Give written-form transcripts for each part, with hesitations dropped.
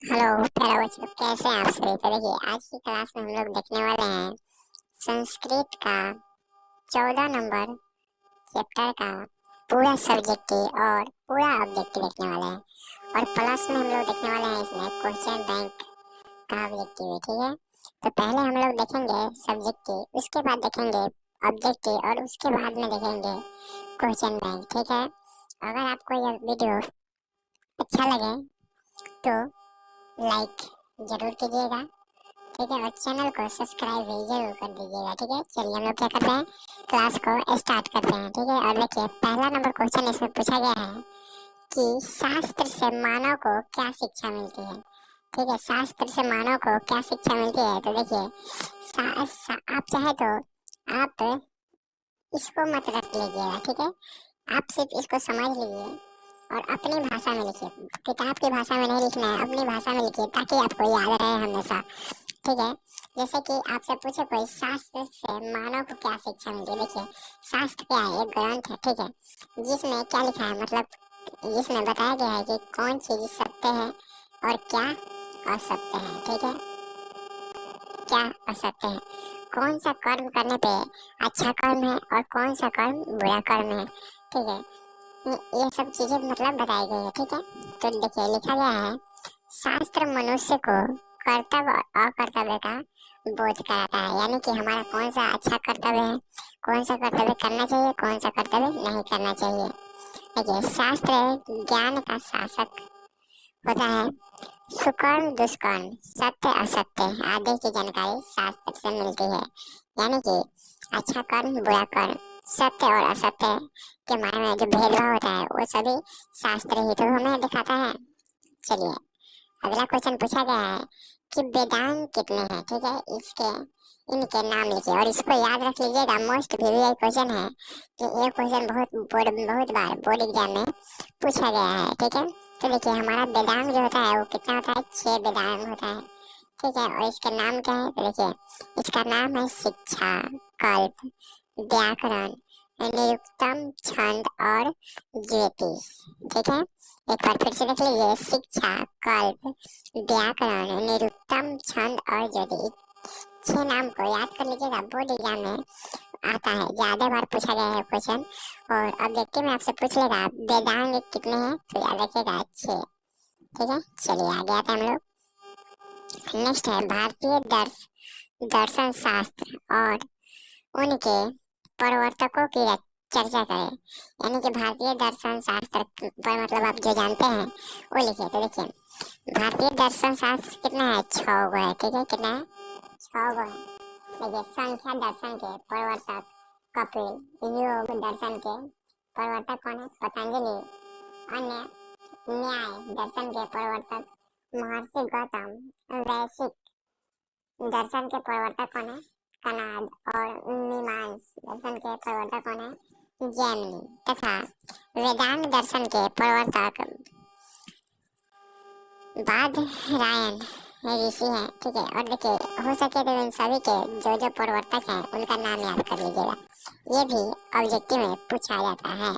Hello प्यारे बच्चों, कैसे हैं आप सभी। तो देखिए, आज की क्लास में हम लोग देखने वाले हैं संस्कृत का 14 नंबर चैप्टर का पूरा सब्जेक्टिव और पूरा ऑब्जेक्टिव देखने वाले हैं। और प्लस में हम लोग देखने वाले हैं इसमें क्वेश्चन बैंक का ऑब्जेक्टिव, ठीक है। तो पहले हम लोग देखेंगे सब्जेक्टिव, उसके बाद देखेंगे ऑब्जेक्टिव और उसके बाद में देखेंगे क्वेश्चन बैंक, ठीक है। अगर आपको यह वीडियो अच्छा लगे तो लाइक जरूर कीजिएगा, ठीक है। और चैनल को सब्सक्राइब भी जरूर कर दीजिएगा, ठीक है। चलिए हम लोग क्या करते हैं, क्लास को स्टार्ट करते हैं, ठीक है। और देखिए, पहला नंबर क्वेश्चन इसमें पूछा गया है कि शास्त्र से मानव को क्या शिक्षा मिलती है, ठीक है। शास्त्र से मानव को क्या शिक्षा मिलती है, तो देखिए आप चाहे तो आप इसको मत रख लीजिएगा, ठीक है। आप सिर्फ इसको समझ लीजिए और अपनी भाषा में लिखिए। किताब की भाषा में नहीं लिखना है, अपनी भाषा में लिखिए ताकि आपको याद रहे हमेशा, ठीक है। जैसे कि आपसे पूछे कोई शास्त्र से मानव को क्या शिक्षा मिलती है, देखिए शास्त्र क्या है, एक ग्रंथ है, ठीक है, जिसमें क्या लिखा है, मतलब जिसमें बताया गया है कि कौन चीज सत्य है और क्या असत्य है, ठीक है। क्या असत्य है, कौन सा कर्म करने पे अच्छा कर्म है और कौन सा कर्म बुरा कर्म है, ठीक है। ये सब चीजें मतलब बताई गई है, ठीक है। तो देखिए लिखा गया है, शास्त्र मनुष्य को कर्तव्य और अकर्तव्य का बोध कराता है, यानी कि हमारा कौन सा अच्छा कर्तव्य है, कौन सा कर्तव्य करना चाहिए, कौन सा कर्तव्य नहीं करना चाहिए। देखिए शास्त्र ज्ञान का शासक होता है। सुकर्म दुष्कर्म सत्य असत्य आदि की जानकारी शास्त्र से मिलती है, यानी कि अच्छा कर्म बुरा कर्म सत्य और असत्य के बारे में जो भेदभाव होता है वो सभी शास्त्र ही तो हमें दिखाता है। चलिए अगला क्वेश्चन पूछा गया है कि वेदांग कितने हैं, ठीक है। इसके इनके नाम लिखिए और इसको याद रख लीजिएगा, मोस्ट वीवीआई क्वेश्चन है कि ये क्वेश्चन बहुत बार बोर्ड एग्जाम में पूछा गया है, ठीक है। तो देखिए हमारा वेदांग जो होता है वो कितना होता है, 6 वेदांग होता है, ठीक है। और इसका नाम क्या है, तो देखिए इसका नाम है शिक्षा, कल्प, व्याकरण, निरुक्तम, छंद और ज्योतिष, ठीक है। एक बार फिर से देख लीजिए, शिक्षा, कल्प, व्याकरण, निरुक्तम, छंद और ज्योतिष, 6 नाम को याद कर लीजिएगा, बोर्ड एग्जाम में आता है, ज्यादा बार पूछा गया है क्वेश्चन। और ऑब्जेक्टिव में आपसे पूछ लेगा वेदांग कितने हैं, तो याद रखिएगा 6, ठीक है। चलिए आगे आते हैं हम लोग। नेक्स्ट है भारतीय दर्शन शास्त्र और उनके प्रवर्तकों की चर्चा करें, यानी कि भारतीय दर्शन शास्त्र पर मतलब आप जो जानते हैं वो लिखिए। तो देखिए भारतीय दर्शन शास्त्र कितना है, 6 गो है, ठीक है। कितना है, 6 गो है। देखिए संख्या दर्शन के प्रवर्तक कपिल, योग दर्शन के प्रवर्तक कौन है, पतंजलि, अन्य न्याय दर्शन के प्रवर्तक महर्षि गौतम, वैशिक दर्शन के प्रवर्तक कौन है, कनाद, और मीमांस दर्शन के प्रवर्तक कौन है, जैमिनी, तथा वेदांग दर्शन के प्रवर्तक बादरायण ऋषि हैं, ठीक है। और देखिए हो सके तो इन सभी के जो प्रवर्तक हैं उनका नाम याद कर लीजिएगा, ये भी ऑब्जेक्टिव में पूछा जाता है,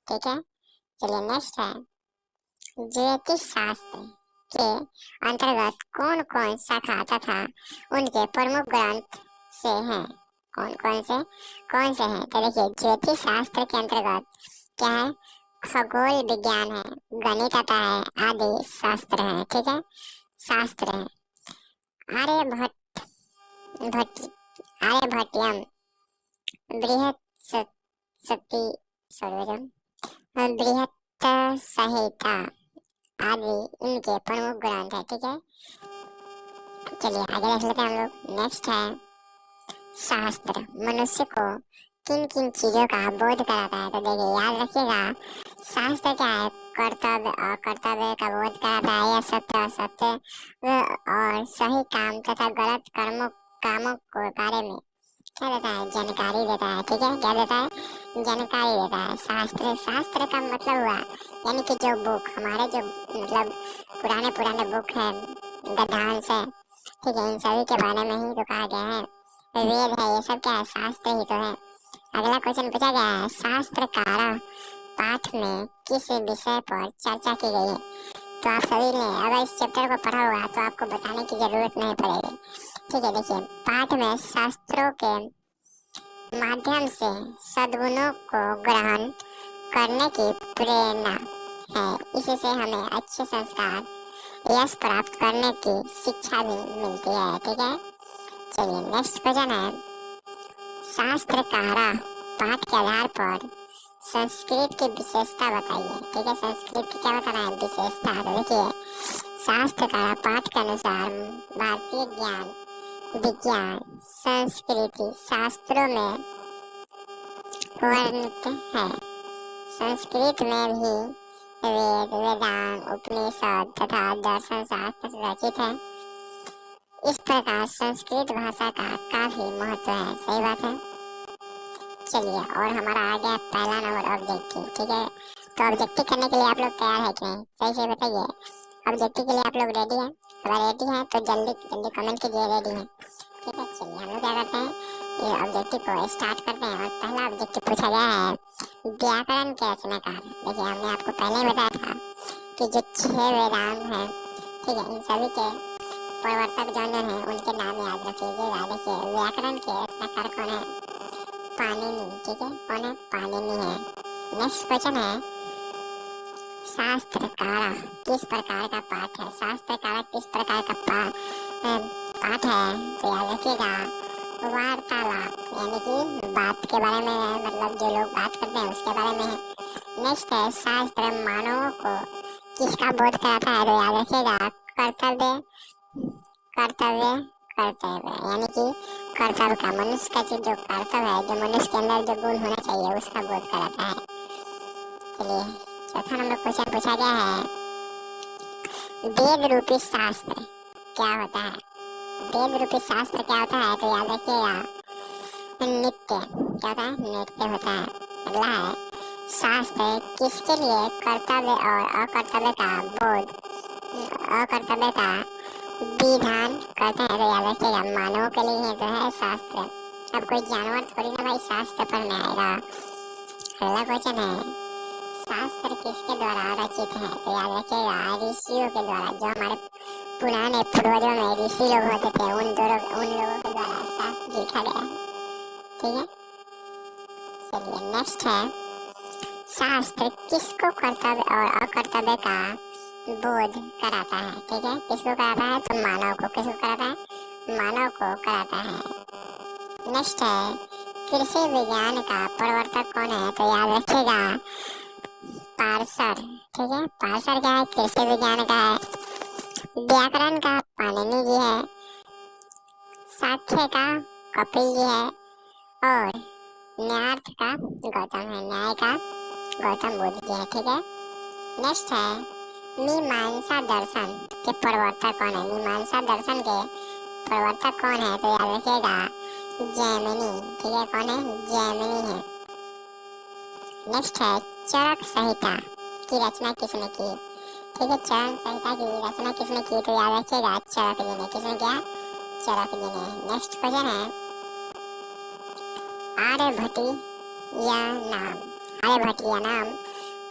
ठीक है। चलिए नेक्स्ट है ज्योतिष शास्त्र के अंतर्गत कौन कौन शाखा तथा उनके प्रमुख ग्रंथ से हैं, कौन से हैं। तो देखिए ज्योतिष शास्त्र के अंतर्गत क्या है, खगोल विज्ञान है, गणित आता है, आदि शास्त्र है, ठीक है, शास्त्र है। आर्यभट्ट भट्ट आर्यभट्टियम, बृहत सती सौरभम, बृहत संहिता आदि इनके प्रमुख ग्रंथ है, ठीक है। चलिए आगे देख लेते हैं हम लोग। नेक्स्ट है शास्त्र मनुष्य को किन किन चीजों का बोध कराता है, तो देखिए याद रखिएगा शास्त्र क्या है, कर्तव्य और कर्तव्य का बोध कराता है, या सत्य और सत्य और सही काम तथा गलत कामों को बारे में क्या देता है, जानकारी देता है, ठीक है। क्या देता है, जानकारी देता है। शास्त्र का मतलब हुआ यानी कि जो बुक हमारे जो मतलब पुराने बुक है गद्यांश है, ठीक है, इन सभी के बारे में ही तो कहा गया है, वेद है, ये सब क्या है, शास्त्र ही तो है। अगला क्वेश्चन पूछा गया है शास्त्रकार पाठ में किस विषय पर चर्चा की गई है, तो आप सभी ने अगर इस चैप्टर को पढ़ा होगा तो आपको बताने की जरूरत नहीं पड़ेगी। ठीक है, देखिए पाठ में शास्त्रों के माध्यम से सद्गुणों को ग्रहण करने की प्रेरणा है। इससे हमें अच्छे संस्कार, यश प्राप्त करने की शिक्षा भी मिलती है। ठीक है, चलिए नेक्स्ट क्वेश्चन है, शास्त्रकारा पाठ के आधार पर संस्कृत की विशेषता बताइए। ठीक है, संस्कृत की क्या बताना है, विशेषता। तो देखिए शास्त्रकारा पाठ के अनुसार भारतीय ज्ञान, विज्ञान, संस्कृति शास्त्रों में वर्णित है। संस्कृत में भी वेद, वेदांग, उपनिषद तथा दर्शन शास्त्र रचित है। इस प्रकार संस्कृत भाषा का काफी महत्व है। सही बात है। चलिए और हमारा आ गया पहला नंबर ऑब्जेक्टिव। ठीक है, तो ऑब्जेक्टिव करने के लिए आप लोग तैयार है कि नहीं, सही से बताइए। ऑब्जेक्टिव के लिए आप लोग रेडी हैं? अगर रेडी हैं तो जल्दी जल्दी कमेंट कीजिए रेडी हैं। ठीक है, चलिए हम लोग क्या करते हैं, ये ऑब्जेक्टिव को स्टार्ट करते हैं। और पहला ऑब्जेक्टिव पूछा गया है व्याकरण के रचनाकार। देखिए हमने आपको पहले ही बताया था कि जो 6 वेदांग हैं, ठीक है, इन सभी के प्रवर्तक जो हैं उनके नाम याद रखिएगा। देखिए व्याकरण के रचनाकार कौन है, पाणिनि। ठीक है, कौन है, पाणिनि है। नेक्स्ट क्वेश्चन है, शास्त्रकारा किस प्रकार का पाठ है। शास्त्रकारा किस प्रकार का पाठ है, तो याद रखिएगा वार्तालाप, यानी कि बात के बारे में है, मतलब जो लोग बात करते हैं उसके बारे में है। नेक्स्ट है, शास्त्र मानवों को किसका बोध कराता है, तो याद रखिएगा कर्तव्य, कर्तव्य, कर्तव्य, यानी कि कर्तव्य का, मनुष्य का जो कर्तव्य है, जो मनुष्य के अंदर जो गुण होना चाहिए उसका बोध कराता है। चलिए चौथा नंबर क्वेश्चन पूछा गया है, वेद रूपी शास्त्र क्या होता है। वेद रूपी शास्त्र क्या होता है, तो याद रखिएगा नित्य। क्या होता है, नित्य होता है। अगला है, शास्त्र किसके लिए कर्तव्य और अकर्तव्य का बोध, अकर्तव्य का विधान करते हैं, तो याद रखिएगा मानवों के लिए तो है शास्त्र। अब कोई जानवर थोड़ी ना भाई शास्त्र पढ़ने आएगा। अगला क्वेश्चन है, शास्त्र किसके द्वारा रचित है, तो याद रखिएगा ऋषियों के द्वारा। जो हमारे पुराने पूर्वजों में ऋषि लोग होते थे उन लोगों के द्वारा शास्त्र लिखा गया है। ठीक है, चलिए नेक्स्ट है, शास्त्र किसको कर्तव्य और अकर्तव्य का बोध कराता है। ठीक है, किसको कराता है, तो मानव को। किसको कराता है, मानव को कराता है। नेक्स्ट है, कृषि विज्ञान का प्रवर्तक कौन है, तो याद रखिएगा पार्सर। ठीक है, पार्सर क्या है, कृषि विज्ञान का है। व्याकरण का पाणिनि जी है, साक्ष्य का कपिल जी है और न्यायार्थ का गौतम है, न्याय का गौतम बुद्ध जी है। ठीक है, नेक्स्ट है, मीमांसा दर्शन के प्रवर्तक कौन है। मीमांसा दर्शन के प्रवर्तक कौन है, तो याद रखिएगा जैमिनी। ठीक है, कौन है, जैमिनी है। नेक्स्ट है, चरक संहिता की रचना किसने की। ठीक है, चरक संहिता की रचना किसने की, तो याद रखिएगा चरक जी ने। किसने किया, चरक जी ने। नेक्स्ट क्वेश्चन है, आर्यभट्टीय नाम, आर्यभट्टीय नाम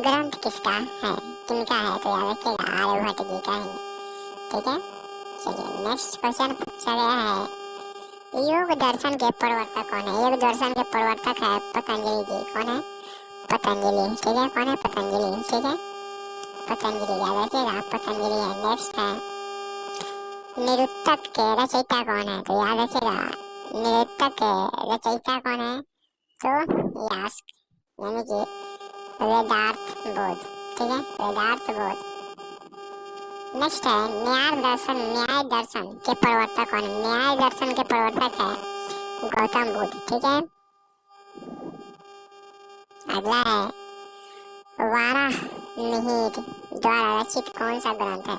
ग्रंथ किसका है, किनका है, तो याद रखिएगा आर्यभट्ट जी का ही। ठीक है, चलिए नेक्स्ट क्वेश्चन पूछा गया है, योग दर्शन के प्रवर्तक कौन है। योग दर्शन के प्रवर्तक है पतंजलि जी। कौन है, पतंजलि। ठीक है, कौन है, पतंजलि। ठीक है, पतंजलि, याद रखिएगा पतंजलि है। नेक्स्ट है, निरुक्तक के रचयिता कौन है, तो याद रखिएगा निरुक्तक के रचयिता कौन है, तो यास्क, यानी कि वेदार्थ बोध। ठीक है, वेदार्थ बोध। नेक्स्ट है, न्याय दर्शन, न्याय दर्शन के प्रवर्तक कौन है। न्याय दर्शन के प्रवर्तक है गौतम बुद्ध। ठीक है, अगला है, वाराहमिहिर द्वारा रचित कौन सा ग्रंथ है।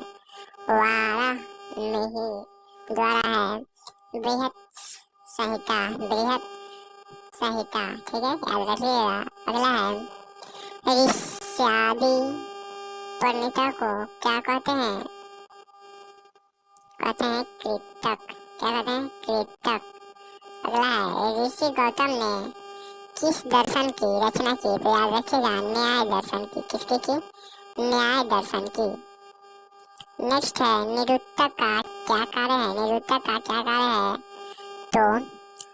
वाराहमिहिर द्वारा है बृहत संहिता, बृहत संहिता। ठीक है, याद रखिएगा। अगला है, ऋष्यादि परिणीता को क्या कहते हैं, कहते हैं कृतक। क्या कहते हैं, कृतक। अगला है, ऋषि गौतम ने किस दर्शन की रचना की, तो याद रखिएगा न्याय दर्शन की। किसकी की, न्याय दर्शन की। नेक्स्ट है निरुक्तक का क्या कार्य है, निरुक्तक का क्या कार्य है, तो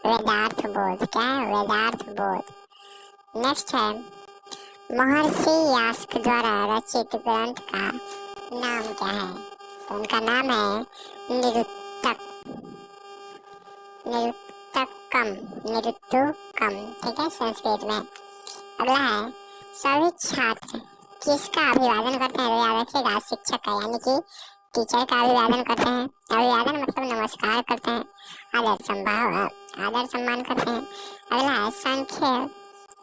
वेदार्थ बोध। क्या है, वेदार्थ बोध। नेक्स्ट है महर्षि यास्क द्वारा रचित ग्रंथ का नाम क्या है, तो उनका नाम है निरुक्तक, निरुक्तकम, निरुक्तकम, ठीक है, संस्कृत में। अगला है सभी छात्र किसका अभिवादन करते हैं, तो याद रखिएगा शिक्षक का, यानी कि टीचर का अभिवादन करते हैं। अभिवादन मतलब नमस्कार करते हैं, आदर संभाव, आदर सम्मान करते हैं। अगला है सांख्य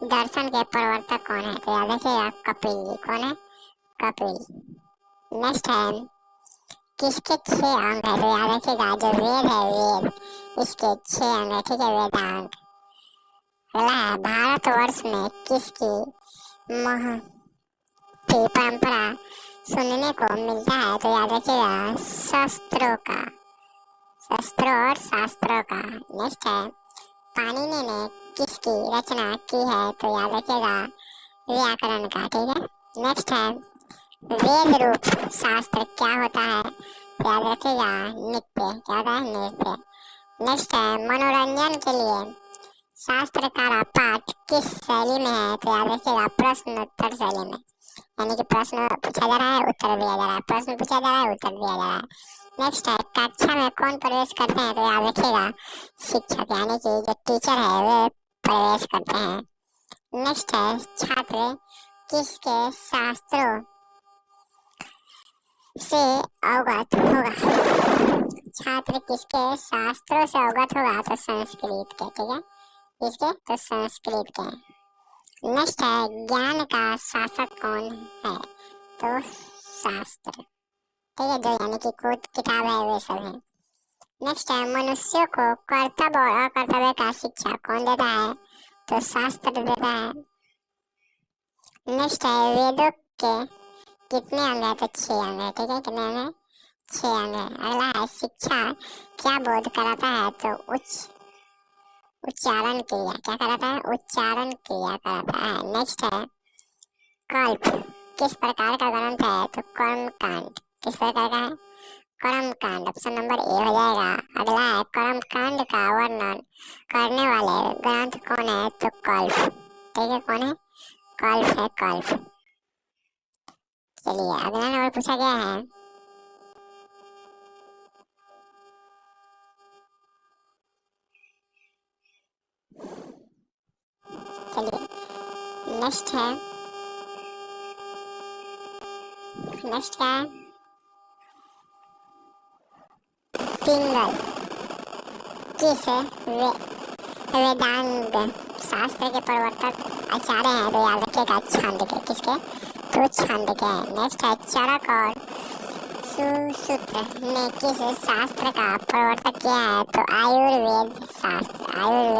दर्शन के प्रवर्तक कौन है, तो याद रखिएगा कपिल जी। कौन है, कपिल। नेक्स्ट है किसके 6 अंग है, तो याद रखिएगा जो वेद है, वेद, इसके 6 अंग है, ठीक है, वेदांग। अगला है भारतवर्ष में किसकी परंपरा सुनने को मिलता है, तो याद रखिएगा शस्त्रों का, शस्त्रों और शास्त्रों का। नेक्स्ट है पाणिनि ने किसकी रचना की है, तो याद रखिएगा व्याकरण का, ठीक है। नेक्स्ट है वेद रूप शास्त्र क्या होता है, तो याद रखिएगा नृत्य, क्या होता है, नृत्य। नेक्स्ट है मनोरंजन के लिए शास्त्रकारा पाठ किस शैली में है, तो याद रखिएगा प्रश्नोत्तर शैली में, यानी कि प्रश्न पूछा जा रहा है, उत्तर दिया जा रहा है, प्रश्न पूछा जा रहा है, उत्तर दिया जा रहा है। नेक्स्ट है कक्षा में कौन प्रवेश करते हैं, तो याद रखिएगा शिक्षक, यानी कि जो टीचर है वे प्रवेश करते हैं। नेक्स्ट है छात्र किसके शास्त्रों से अवगत होगा, छात्र किसके शास्त्रों से अवगत होगा, तो संस्कृत के, ठीक है, किसके, तो संस्कृत के। नेक्स्ट है ज्ञान का शासक कौन है, तो शास्त्र, ठीक है, जो यानी कि खुद किताब है वे सब है। नेक्स्ट है मनुष्यों को कर्तव्य और अकर्तव्य का शिक्षा कौन देता है, तो शास्त्र देता है। नेक्स्ट है वेदों के कितने अंग है, तो 6 अंग है, ठीक है, कितने अंग है, 6 अंग है। अगला है शिक्षा क्या बोध कराता है, तो उच्चारण क्रिया, क्या कराता है, उच्चारण क्रिया कराता है। नेक्स्ट है कल्प किस प्रकार का ग्रंथ है, तो कर्म कांड, किस प्रकार का है, कर्म कांड, ऑप्शन नंबर ए हो जाएगा। अगला है कर्म कांड का वर्णन करने वाले ग्रंथ कौन है, तो कल्प, ठीक है, कौन है, कल्प है, कल्प। चलिए अगला नंबर पूछा गया है चलिए नेक्स्ट है, नेक्स्ट क्या है, पिंगल किस वेदांग शास्त्र के प्रवर्तक आचार्य हैं, तो याद रखिएगा छांद के, किसके, तो छांद के। नेक्स्ट है चरक और सुश्रुत ने किस शास्त्र का प्रवर्तक किया है, तो आयुर्वेद शास्त्र, आयुर्वेद